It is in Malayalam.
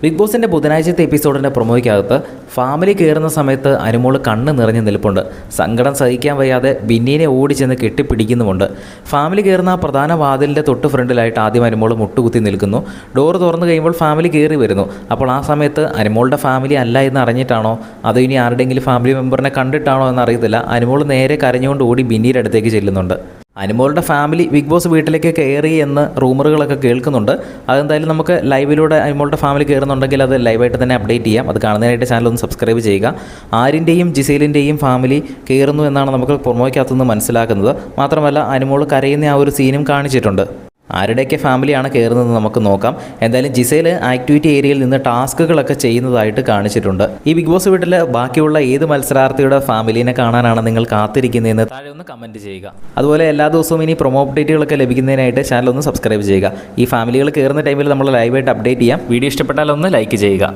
ബിഗ് ബോസിൻ്റെ ബുധനാഴ്ചത്തെ എപ്പിസോഡിൻ്റെ പ്രൊമോയ്ക്കകത്ത് ഫാമിലി കയറുന്ന സമയത്ത് അനുമോൾ കണ്ണ് നിറഞ്ഞ് നിൽപ്പുണ്ട്. സങ്കടം സഹിക്കാൻ വയ്യാതെ ബിന്നീനെ ഓടിച്ചെന്ന് കെട്ടിപ്പിടിക്കുന്നുമുണ്ട്. ഫാമിലി കയറുന്ന ആ പ്രധാന വാതിലിൻ്റെ തൊട്ട് ഫ്രണ്ടിലായിട്ട് ആദ്യം അനുമോൾ മുട്ടുകുത്തി നിൽക്കുന്നു. ഡോറ് തുറന്നു കഴിയുമ്പോൾ ഫാമിലി കയറി വരുന്നു. അപ്പോൾ ആ സമയത്ത് അനുമോളുടെ ഫാമിലി അല്ല എന്ന് അറിഞ്ഞിട്ടാണോ അതോ ഇനി ആരുടെയെങ്കിലും ഫാമിലി മെമ്പറിനെ കണ്ടിട്ടാണോ എന്നറിയത്തില്ല, അനുമോൾ നേരെ കരഞ്ഞുകൊണ്ട് ഓടി ബിന്നീയുടെ അടുത്തേക്ക് ചെല്ലുന്നുണ്ട്. അനുമോളുടെ ഫാമിലി ബിഗ് ബോസ് വീട്ടിലേക്ക് കയറി എന്ന് റൂമറുകളൊക്കെ കേൾക്കുന്നുണ്ട്. അതെന്തായാലും നമുക്ക് ലൈവിലൂടെ അനുമോളുടെ ഫാമിലി കയറുന്നുണ്ടെങ്കിൽ അത് ലൈവായിട്ട് തന്നെ അപ്ഡേറ്റ് ചെയ്യാം. അത് കാണുന്നതിനായിട്ട് ചാനൽ ഒന്ന് സബ്സ്ക്രൈബ് ചെയ്യുക. ആര്യൻ്റെയും ജിസേലിൻ്റെയും ഫാമിലി കയറുന്നു എന്നാണ് നമുക്ക് പ്രൊമോയ്ക്കകത്തുനിന്ന് മനസ്സിലാക്കുന്നത്. മാത്രമല്ല അനുമോൾ കരയുന്ന ആ ഒരു സീനും കാണിച്ചിട്ടുണ്ട്. ആരുടെയൊക്കെ ഫാമിലിയാണ് കയറുന്നത് നമുക്ക് നോക്കാം. എന്തായാലും ജിസേൽ ആക്ടിവിറ്റി ഏരിയയിൽ നിന്ന് ടാസ്കുകളൊക്കെ ചെയ്യുന്നതായിട്ട് കാണിച്ചിട്ടുണ്ട്. ഈ ബിഗ് ബോസ് വീട്ടിൽ ബാക്കിയുള്ള ഏത് മത്സരാർത്ഥിയുടെ ഫാമിലിനെ കാണാനാണ് നിങ്ങൾ കാത്തിരിക്കുന്നതെന്ന് താഴെ ഒന്ന് കമൻറ്റ് ചെയ്യുക. അതുപോലെ എല്ലാ ദിവസവും ഇനി പ്രൊമോ അപ്ഡേറ്റുകളൊക്കെ ലഭിക്കുന്നതിനായിട്ട് ചാനൽ ഒന്ന് സബ്സ്ക്രൈബ് ചെയ്യുക. ഈ ഫാമിലികൾ കയറുന്ന ടൈമിൽ നമ്മൾ ലൈവായിട്ട് അപ്ഡേറ്റ് ചെയ്യാം. വീഡിയോ ഇഷ്ടപ്പെട്ടാൽ ഒന്ന് ലൈക്ക് ചെയ്യുക.